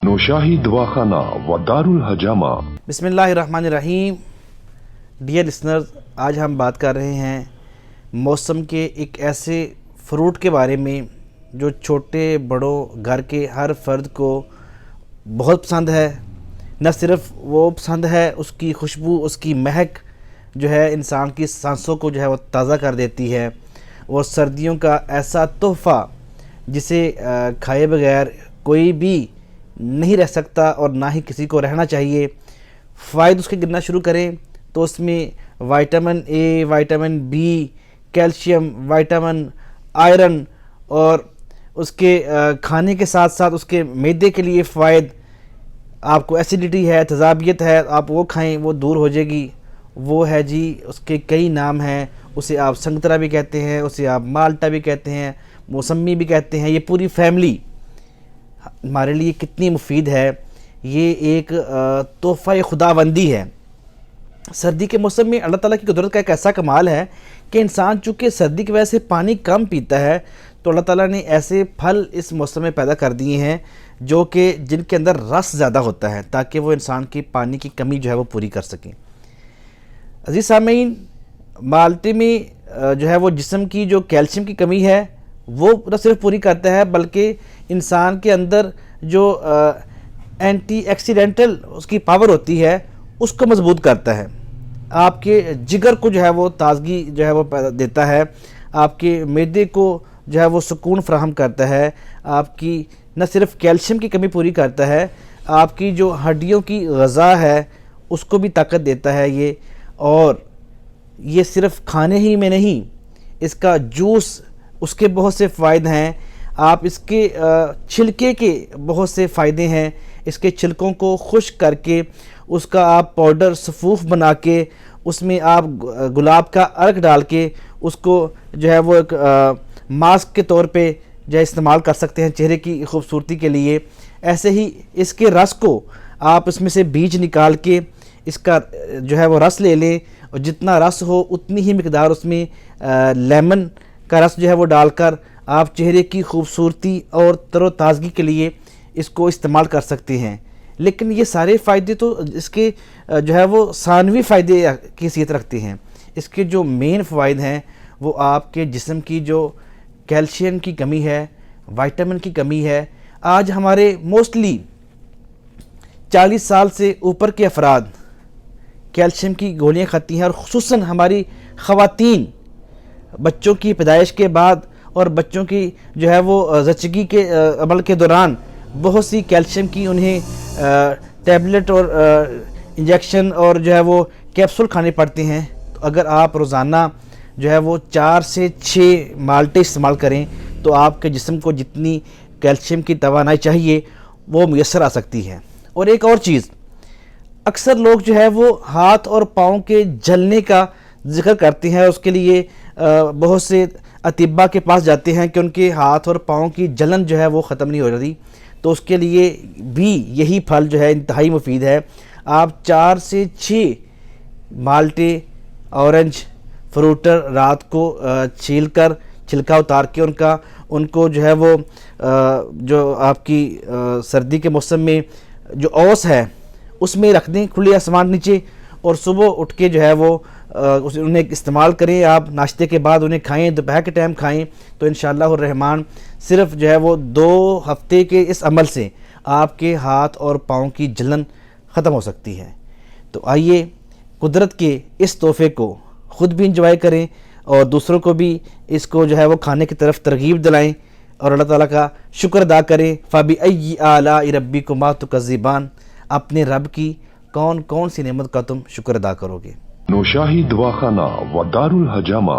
नौशाही दवाखाना व दारुल हजामा। बिस्मिल्लाहिर्रहमानिर्रहीम। डियर लिसनर्स, आज हम बात कर रहे हैं मौसम के एक ऐसे फ्रूट के बारे में जो छोटे बड़ों घर के हर फर्द को बहुत पसंद है। न सिर्फ वो पसंद है, उसकी खुशबू, उसकी महक जो है इंसान की सांसों को जो है वो ताज़ा कर देती है। और सर्दियों का ऐसा तोहफ़ा जिसे खाए बगैर कोई भी नहीं रह सकता और ना ही किसी को रहना चाहिए। फ़ायदे उसके गिनना शुरू करें तो उसमें vitamin A, vitamin B, calcium, vitamin iron और उसके खाने के साथ साथ उसके मैदे के लिए फ़ायदे। आपको एसिडिटी है, तेज़ाबियत है, आप वो खाएं, वो दूर हो जाएगी। वो है जी, उसके कई नाम हैं। उसे आप संतरा भी कहते हैं, उसे आप माल्टा भी कहते हैं, मौसमी भी कहते हैं। ये पूरी फैमिली हमारे लिए कितनी मुफीद है। ये एक तोहफ़ा खुदाबंदी है। सर्दी के मौसम में अल्लाह ताला की कुदरत का एक ऐसा कमाल है कि इंसान चूँकि सर्दी की वजह से पानी कम पीता है, तो अल्लाह ताला ने ऐसे फल इस मौसम में पैदा कर दिए हैं जो कि जिनके अंदर रस ज़्यादा होता है, ताकि वो इंसान की पानी की कमी जो है वो पूरी कर सकें। अज़ीज़ सामीन, माल्टे में जो है वो जिस्म की जो कैल्शियम की कमी है वो न सिर्फ पूरी करता है, बल्कि इंसान के अंदर जो एंटी ऑक्सीडेंटल उसकी पावर होती है उसको मजबूत करता है। आपके जिगर को जो है वो ताजगी जो है वो देता है। आपके मैदे को जो है वो सुकून फराहम करता है। आपकी न सिर्फ कैल्शियम की कमी पूरी करता है, आपकी जो हड्डियों की ग़ज़ा है उसको भी ताकत देता है ये। और ये सिर्फ खाने ही में नहीं, इसका जूस, उसके बहुत से फ़ायदे हैं। आप इसके छिलके के बहुत से फ़ायदे हैं। इसके छिलकों को खुश्क करके उसका आप पाउडर सफ़ूफ बना के उसमें आप गुलाब का अर्क डाल के उसको जो है वो एक मास्क के तौर पे जो है इस्तेमाल कर सकते हैं चेहरे की खूबसूरती के लिए। ऐसे ही इसके रस को आप इसमें से बीज निकाल के इसका जो है वो रस ले लें, और जितना रस हो उतनी ही मिकदार उसमें लेमन का रस जो है वो डालकर आप चेहरे की खूबसूरती और तरोताज़गी के लिए इसको इस्तेमाल कर सकते हैं। लेकिन ये सारे फ़ायदे तो इसके जो है वो सानवी फ़ायदे की हैसियत रखते हैं। इसके जो मेन फ़ायदे हैं वो आपके जिस्म की जो कैल्शियम की कमी है, विटामिन की कमी है। आज हमारे मोस्टली 40 साल से ऊपर के अफराद कैल्शियम की गोलियां खाती हैं, और ख़ुसूसन हमारी ख़वातीन बच्चों की पैदाइश के बाद और बच्चों की जो है वो ज़चगी के अमल के दौरान बहुत सी कैल्शियम की उन्हें टैबलेट और इंजेक्शन और जो है वो कैप्सूल खाने पड़ते हैं। तो अगर आप रोज़ाना जो है वो 4 से 6 माल्टे इस्तेमाल करें तो आपके जिस्म को जितनी कैल्शियम की तवानाई चाहिए वो मुयस्सर आ सकती है। और एक और चीज़, अक्सर लोग जो है वो हाथ और पाँव के जलने का जिक्र करते हैं। उसके लिए बहुत से अतिब्बा के पास जाते हैं कि उनके हाथ और पाँव की जलन जो है वो ख़त्म नहीं हो रही। तो उसके लिए भी यही फल जो है इंतहाई मुफीद है। आप 4 से 6 माल्टे, ऑरेंज, फ्रूटर रात को छील कर छिलका उतार के उनको जो है वो जो आपकी सर्दी के मौसम में जो ओस है उसमें रख दें खुले आसमान नीचे, और सुबह उठ के जो है वो उन्हें इस्तेमाल करें। आप नाश्ते के बाद उन्हें खाएं, दोपहर के टाइम खाएं, तो इंशाअल्लाह रहमान सिर्फ जो है वो 2 हफ्ते के इस अमल से आपके हाथ और पाँव की जलन ख़त्म हो सकती है। तो आइए कुदरत के इस तोहफ़े को ख़ुद भी इंजॉय करें और दूसरों को भी इसको जो है वो खाने की तरफ तरगीब दिलाएं, और अल्लाह ताला का शुक्र अदा करें। फ़बिअय्यि आलाइ रब्बिकुमा तुकज़्ज़िबान, अपने रब की कौन कौन सी नेमत का तुम शुक्र अदा करोगे। नौशाही दवाखाना व दारुल हजामा।